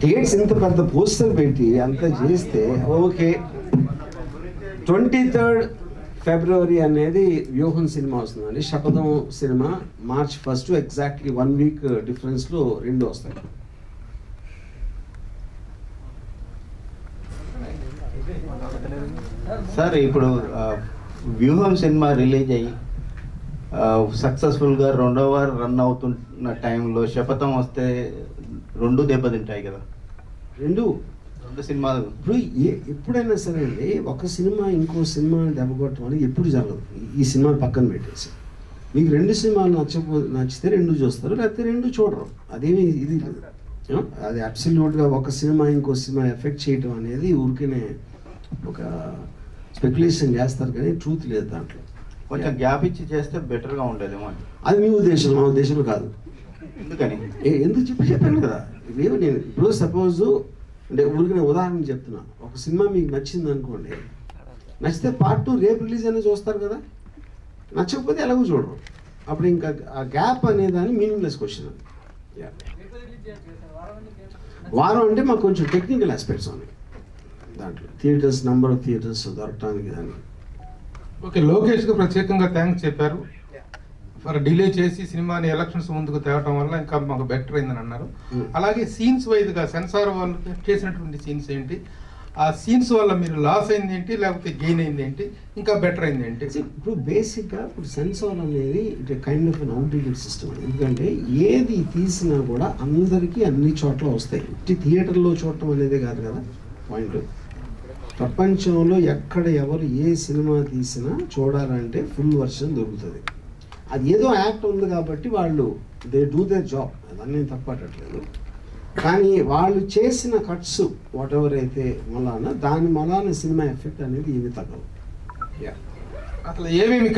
Dates ఇంత పెద్ద poster పెట్టి అంత చేస్తే ఓకే 23rd ఫిబ్రవరి అనేది వ్యూహం సినిమా వస్తుందండి. శపథం సినిమా March 1 ఎగ్జాక్ట్లీ 1 వీక్ డిఫరెన్స్లో రెండు వస్తాయి. సార్ ఇప్పుడు వ్యూహం సినిమా రిలీజ్ అయ్యి సక్సెస్ఫుల్గా 2వ వారం రన్ అవుతున్న టైంలో శపథం వస్తే రెండు దెబ్బతింటాయి కదా. రెండు సినిమాలు ఇప్పుడు ఎప్పుడైనా సరే అండి, ఒక సినిమా ఇంకో సినిమా దెబ్బకొట్టడం అనేది ఎప్పుడు జరగదు. ఈ సినిమాలు పక్కన పెట్టేసి మీకు రెండు సినిమాలు నచ్చితే రెండు చూస్తారు, లేకపోతే రెండు చూడరు. అదేమి ఇది అది అబ్సల్యూట్గా ఒక సినిమా ఇంకో సినిమా ఎఫెక్ట్ చేయడం అనేది ఊరికనే ఒక స్పెక్యులేషన్ చేస్తారు, కానీ ట్రూత్ లేదు దాంట్లో. కొంచెం గ్యాప్ ఇచ్చి చేస్తే బెటర్గా ఉండేదేమో. అది మీ ఉద్దేశం, మా ఉద్దేశం కాదు. ఎందుకని ఎందుకు చెప్పాను కదా. ఇవేమో నేను ఇప్పుడు సపోజ్ అంటే ఊరికి ఉదాహరణ చెప్తున్నా. ఒక సినిమా మీకు నచ్చింది అనుకోండి, నచ్చితే Part 2 రేపు రిలీజ్ అనేది చూస్తారు కదా, నచ్చకపోతే ఎలాగో చూడరు. అప్పుడు ఇంకా ఆ గ్యాప్ అనేదాన్ని మీనింగ్లెస్ క్వశ్చన్. వారం అంటే మాకు కొంచెం టెక్నికల్ ఆస్పెక్ట్స్ ఉన్నాయి దాంట్లో, థియేటర్స్ నెంబర్ ఆఫ్ థియేటర్స్ దొరకడానికి దాన్ని. ఓకే, లోకేష్కి ప్రత్యేకంగా థ్యాంక్స్ చెప్పారు. ఫర్ డిలే చేసి సినిమాని ఎలక్షన్స్ ముందుకు తేవటం వల్ల ఇంకా మాకు బెటర్ అయిందని అన్నారు. అలాగే సీన్స్ వైజ్గా సెన్సార్ వాళ్ళు చేసినటువంటి సీన్స్ ఏంటి, ఆ సీన్స్ వల్ల మీరు లాస్ అయింది ఏంటి, లేకపోతే గెయిన్ అయింది ఏంటి, ఇంకా బెటర్ అయింది ఏంటి? ఇప్పుడు బేసిక్గా ఇప్పుడు సెన్సార్ అనేది it kind of an outdated system. ఎందుకంటే ఏది తీసినా కూడా అందరికీ అన్ని చోట్ల వస్తాయి. థియేటర్లో చూడటం అనేది కాదు కదా పాయింట్. ప్రపంచంలో ఎక్కడ ఎవరు ఏ సినిమా తీసినా చూడాలంటే ఫుల్ వర్షన్ దొరుకుతుంది. అది ఏదో యాక్ట్ ఉంది కాబట్టి వాళ్ళు దే డూ దేర్ జాబ్, అదని నేను తప్పట్టట్లేదు. కానీ వాళ్ళు చేసిన కట్స్ వాట్ ఎవర్ అయితే మలానా దాని మలానా సినిమా ఎఫెక్ట్ అనేది ఏమి తగ్గదు. అసలు ఏమేమి